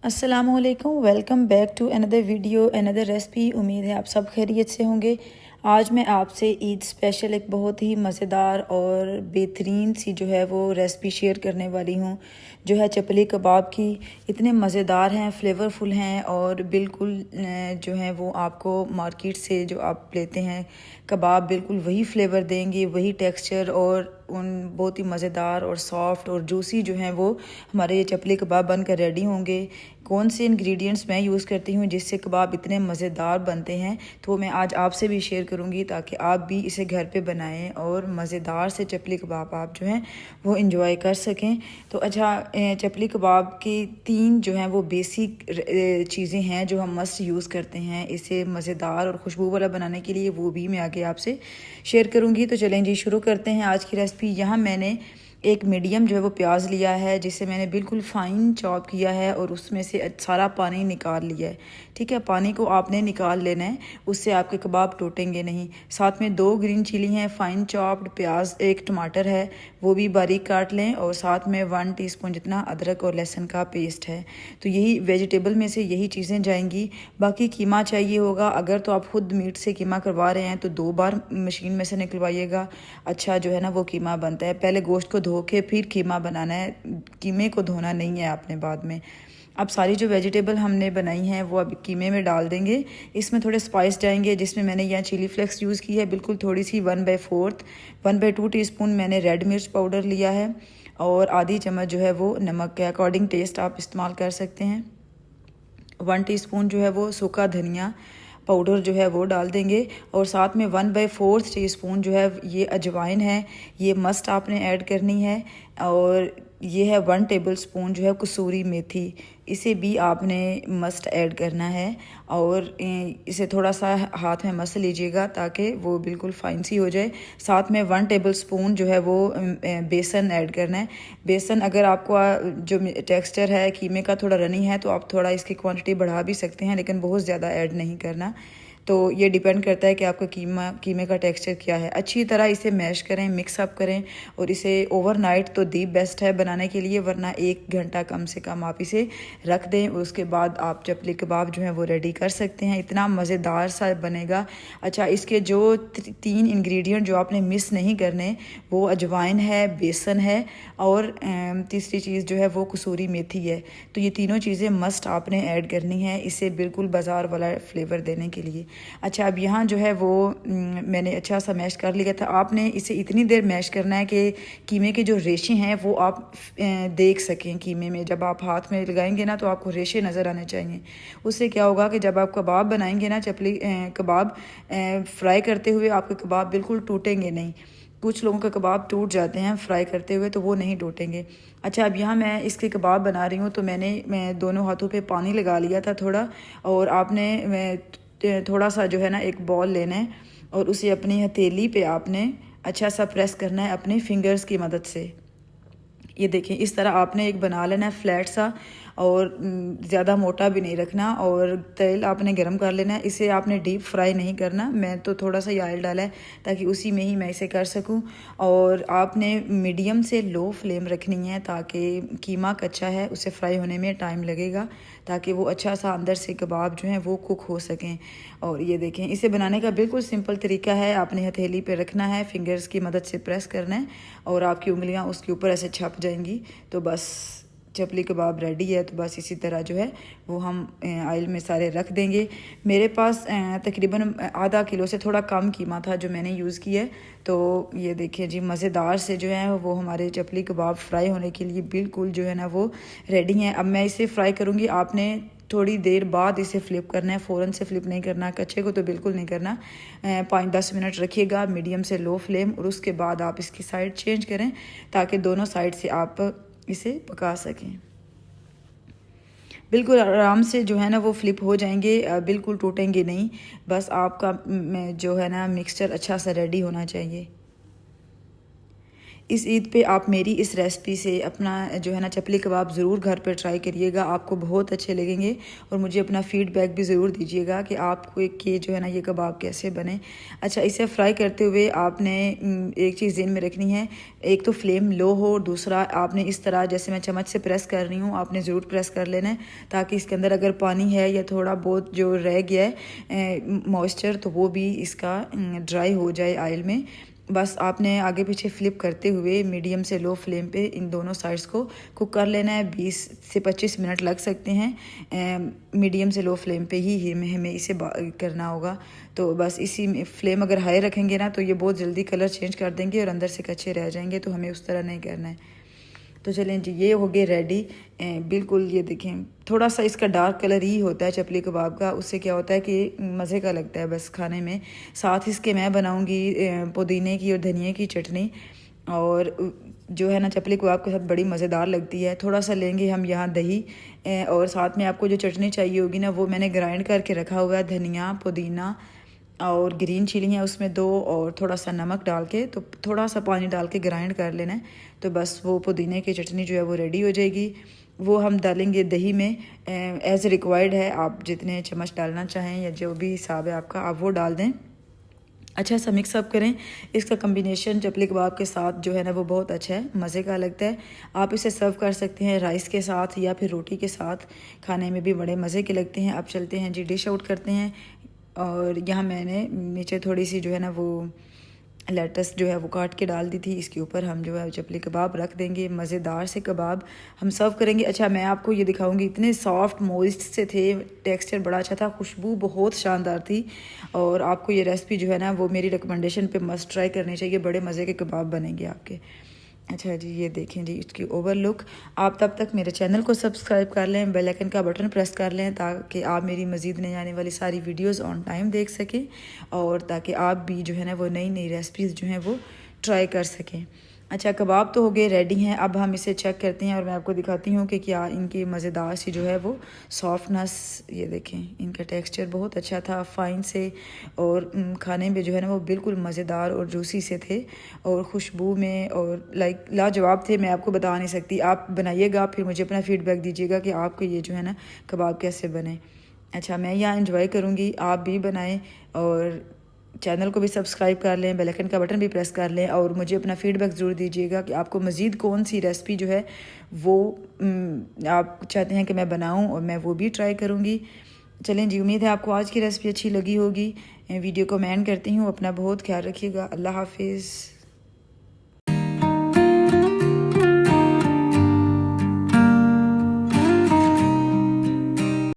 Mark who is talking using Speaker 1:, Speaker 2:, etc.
Speaker 1: अस्सलामुअलैकुम, welcome back to another video, another recipe. उम्मीद है आप सब खैरियत से होंगे। आज मैं आपसे ईद स्पेशल एक बहुत ही मज़ेदार और बेहतरीन सी जो है वो रेसिपी शेयर करने वाली हूँ, जो है चपली कबाब की। इतने मज़ेदार हैं, फ्लेवरफुल हैं और बिल्कुल जो है वो आपको मार्केट से जो आप लेते हैं कबाब बिल्कुल वही फ्लेवर देंगे, वही टेक्सचर और उन बहुत ही मज़ेदार और सॉफ्ट और जूसी जो हैं वो हमारे ये चपली कबाब बनकर रेडी होंगे। कौन से इंग्रेडिएंट्स मैं यूज़ करती हूँ जिससे कबाब इतने मज़ेदार बनते हैं, तो मैं आज आपसे भी शेयर करूँगी ताकि आप भी इसे घर पे बनाएं और मज़ेदार से चपली कबाब आप जो हैं वो इंजॉय कर सकें। तो अच्छा, चपली कबाब की 3 जो हैं वो बेसिक चीज़ें हैं जो हम मस्ट यूज़ करते हैं इसे मज़ेदार और खुशबू वाला बनाने के लिए, वो भी मैं आगे आपसे शेयर करूँगी। तो चलें जी, शुरू करते हैं आज की रेसिपी। यहाँ मैंने एक मीडियम जो है वो प्याज लिया है, जिसे मैंने बिल्कुल फ़ाइन चॉप किया है और उसमें से सारा पानी निकाल लिया है। ठीक है, पानी को आपने निकाल लेना है, उससे आपके कबाब टूटेंगे नहीं। साथ में 2 ग्रीन चिली हैं, फ़ाइन चॉप्ड प्याज, 1 टमाटर है वो भी बारीक काट लें, और साथ में 1 टीस्पून जितना अदरक और लहसुन का पेस्ट है। तो यही वेजिटेबल में से यही चीज़ें जाएंगी। बाकी कीमा चाहिए होगा, अगर तो आप खुद मीट से कीमा करवा रहे हैं तो 2 बार मशीन में से निकलवाइएगा, अच्छा जो है ना वो कीमा बनता है। पहले गोश्त को धो के फिर कीमा बनाना है, कीमे को धोना नहीं है आपने बाद में। अब सारी जो वेजिटेबल हमने बनाई हैं वो अब कीमे में डाल देंगे। इसमें थोड़े स्पाइस जाएंगे, जिसमें मैंने यहाँ चिली फ्लेक्स यूज़ की है बिल्कुल थोड़ी सी, 1/4 टीस्पून मैंने रेड मिर्च पाउडर लिया है, और आधी चम्मच जो है वो नमक के अकॉर्डिंग टेस्ट आप इस्तेमाल कर सकते हैं। 1 टीस्पून जो है वो सूखा धनिया पाउडर जो है वो डाल देंगे, और साथ में 1/4 टीस्पून जो है ये अजवाइन है, ये मस्ट आपने ऐड करनी है। और ये है 1 टेबलस्पून जो है कसूरी मेथी, इसे भी आपने मस्ट ऐड करना है। और इसे थोड़ा सा हाथ में मस लीजिएगा ताकि वो बिल्कुल फाइन सी हो जाए। साथ में 1 टेबलस्पून जो है वो बेसन ऐड करना है। बेसन अगर आपको जो टेक्सचर है कीमे का थोड़ा रनी है तो आप थोड़ा इसकी क्वांटिटी बढ़ा भी सकते हैं, लेकिन बहुत ज़्यादा ऐड नहीं करना। तो ये डिपेंड करता है कि आपका कीमे का टेक्सचर क्या है। अच्छी तरह इसे मैश करें, मिक्स अप करें, और इसे ओवरनाइट तो दी बेस्ट है बनाने के लिए, वरना 1 घंटा कम से कम आप इसे रख दें। उसके बाद आप चपली कबाब जो है वो रेडी कर सकते हैं, इतना मज़ेदार सा बनेगा। अच्छा, इसके जो 3 इंग्रेडिएंट जो आपने मिस नहीं करने, वो अजवाइन है, बेसन है, और तीसरी चीज़ जो है वो कसूरी मेथी है। तो ये तीनों चीज़ें मस्ट आपने ऐड करनी है इसे बिल्कुल बाज़ार वाला फ्लेवर देने के लिए। अच्छा, अब यहाँ जो है वो मैंने अच्छा सा मैश कर लिया था। आपने इसे इतनी देर मैश करना है कि कीमे के जो रेशे हैं वो आप देख सकें। कीमे में जब आप हाथ में लगाएंगे ना तो आपको रेशे नज़र आने चाहिए। उससे क्या होगा कि जब आप कबाब बनाएंगे ना, चपली कबाब फ्राई करते हुए आपके कबाब बिल्कुल टूटेंगे नहीं। कुछ लोगों का कबाब टूट जाते हैं फ्राई करते हुए, तो वो नहीं टूटेंगे। अच्छा, अब यहाँ मैं इसके कबाब बना रही हूँ, तो मैं दोनों हाथों पे पानी लगा लिया था थोड़ा, और आपने थोड़ा सा जो है ना एक बॉल लेना है, और उसे अपनी हथेली पे आपने अच्छा सा प्रेस करना है अपने फिंगर्स की मदद से। ये देखें, इस तरह आपने एक बना लेना है फ्लैट सा, और ज़्यादा मोटा भी नहीं रखना, और तेल आपने गरम कर लेना है। इसे आपने डीप फ्राई नहीं करना, मैं तो थोड़ा सा ऑयल डाला है ताकि उसी में ही मैं इसे कर सकूं। और आपने मीडियम से लो फ्लेम रखनी है ताकि कीमा कच्चा है उसे फ्राई होने में टाइम लगेगा, ताकि वो अच्छा सा अंदर से कबाब जो हैं वो कुक हो सकें। और ये देखें, इसे बनाने का बिल्कुल सिंपल तरीका है। आपने हथेली पे रखना है, फिंगर्स की मदद से प्रेस करना है, और आपकी उंगलियां उसके ऊपर ऐसे छप जाएंगी, तो बस चपली कबाब रेडी है। तो बस इसी तरह जो है वो हम ऑयल में सारे रख देंगे। मेरे पास तकरीबन आधा किलो से थोड़ा कम कीमा था जो मैंने यूज़ किया है। तो ये देखिए जी, मज़ेदार से जो है वो हमारे चपली कबाब फ्राई होने के लिए बिल्कुल जो है ना वो रेडी हैं। अब मैं इसे फ्राई करूँगी, आपने थोड़ी देर बाद इसे फ्लिप करना है, फ़ौरन से फ्लिप नहीं करना, कच्चे को तो बिल्कुल नहीं करना। 5-10 मिनट रखिएगा मीडियम से लो फ्लेम, और उसके बाद आप इसकी साइड चेंज करें ताकि दोनों साइड से आप इसे पका सकें। बिल्कुल आराम से जो है ना वो फ्लिप हो जाएंगे, बिल्कुल टूटेंगे नहीं। बस आपका जो है ना मिक्सचर अच्छा सा रेडी होना चाहिए। इस ईद पे आप मेरी इस रेसिपी से अपना जो है ना चपली कबाब ज़रूर घर पर ट्राई करिएगा, आपको बहुत अच्छे लगेंगे। और मुझे अपना फीडबैक भी ज़रूर दीजिएगा कि आपको ये जो है ना ये कबाब कैसे बने। अच्छा, इसे फ्राई करते हुए आपने एक चीज़ ध्यान में रखनी है, एक तो फ्लेम लो हो, दूसरा आपने इस तरह जैसे मैं चम्मच से प्रेस कर रही हूँ, आपने ज़रूर प्रेस कर लेना है ताकि इसके अंदर अगर पानी है या थोड़ा बहुत जो रह गया है मॉइस्चर, तो वो भी इसका ड्राई हो जाए ऑयल में। बस आपने आगे पीछे फ्लिप करते हुए मीडियम से लो फ्लेम पे इन दोनों साइड्स को कुक कर लेना है। 20 से 25 मिनट लग सकते हैं। मीडियम से लो फ्लेम पे ही हमें इसे करना होगा। तो बस इसी में फ्लेम अगर हाई रखेंगे ना तो ये बहुत जल्दी कलर चेंज कर देंगे और अंदर से कच्चे रह जाएंगे, तो हमें उस तरह नहीं करना है। तो चलें जी, ये हो गए रेडी। बिल्कुल ये देखें, थोड़ा सा इसका डार्क कलर ही होता है चपली कबाब का, उससे क्या होता है कि मज़े का लगता है बस खाने में। साथ इसके मैं बनाऊंगी पुदीने की और धनिए की चटनी, और जो है ना चपली कबाब के साथ बड़ी मज़ेदार लगती है। थोड़ा सा लेंगे हम यहाँ दही, और साथ में आपको जो चटनी चाहिए होगी ना वो मैंने ग्राइंड करके रखा हुआ है, धनिया, पुदीना और ग्रीन चिली है उसमें 2, और थोड़ा सा नमक डाल के, तो थोड़ा सा पानी डाल के ग्राइंड कर लेना है। तो बस वो पुदीने की चटनी जो है वो रेडी हो जाएगी। वो हम डालेंगे दही में, एज़ रिक्वायर्ड है, आप जितने चम्मच डालना चाहें या जो भी हिसाब है आपका आप वो डाल दें। अच्छा सा मिक्स अप करें। इसका कम्बिनेशन चपली कबाब के साथ जो है ना वो बहुत अच्छा है, मज़े का लगता है। आप इसे सर्व कर सकते हैं राइस के साथ या फिर रोटी के साथ, खाने में भी बड़े मज़े के लगते हैं। अब चलते हैं जी, डिश आउट करते हैं। और यहाँ मैंने नीचे थोड़ी सी जो है ना वो लेटस जो है वो काट के डाल दी थी, इसके ऊपर हम जो है चपली कबाब रख देंगे। मज़ेदार से कबाब हम सर्व करेंगे। अच्छा, मैं आपको ये दिखाऊंगी, इतने सॉफ्ट मॉइस्ट से थे, टेक्सचर बड़ा अच्छा था, खुशबू बहुत शानदार थी। और आपको ये रेसिपी जो है ना वो मेरी रिकमेंडेशन पे मस्ट ट्राई करनी चाहिए, बड़े मज़े के कबाब बनेंगे आपके। अच्छा जी, ये देखें जी इसकी ओवर लुक। आप तब तक मेरे चैनल को सब्सक्राइब कर लें, बेल आइकन का बटन प्रेस कर लें ताकि आप मेरी मज़ीद नई आने वाली सारी वीडियोस ऑन टाइम देख सकें, और ताकि आप भी जो है ना वो नई नई रेसिपीज़ जो हैं वो ट्राई कर सकें। अच्छा, कबाब तो हो गए रेडी हैं, अब हम इसे चेक करते हैं और मैं आपको दिखाती हूँ कि क्या इनकी मज़ेदार सी जो है वो सॉफ्टनेस, ये देखें इनका टेक्सचर बहुत अच्छा था, फाइन से, और खाने में जो है ना वो बिल्कुल मज़ेदार और जूसी से थे, और खुशबू में और लाइक लाजवाब थे। मैं आपको बता नहीं सकती, आप बनाइएगा फिर मुझे अपना फ़ीडबैक दीजिएगा कि आपको ये जो है ना कबाब कैसे बने। अच्छा, मैं यहाँ इंजॉय करूँगी, आप भी बनाएं और चैनल को भी सब्सक्राइब कर लें, बेल आइकन का बटन भी प्रेस कर लें, और मुझे अपना फीडबैक ज़रूर दीजिएगा कि आपको मज़ीद कौन सी रेसिपी जो है वो आप चाहते हैं कि मैं बनाऊं, और मैं वो भी ट्राई करूंगी। चलें जी, उम्मीद है आपको आज की रेसिपी अच्छी लगी होगी। वीडियो को मैं एंड करती हूँ। अपना बहुत ख्याल रखिएगा। अल्लाह हाफिज़।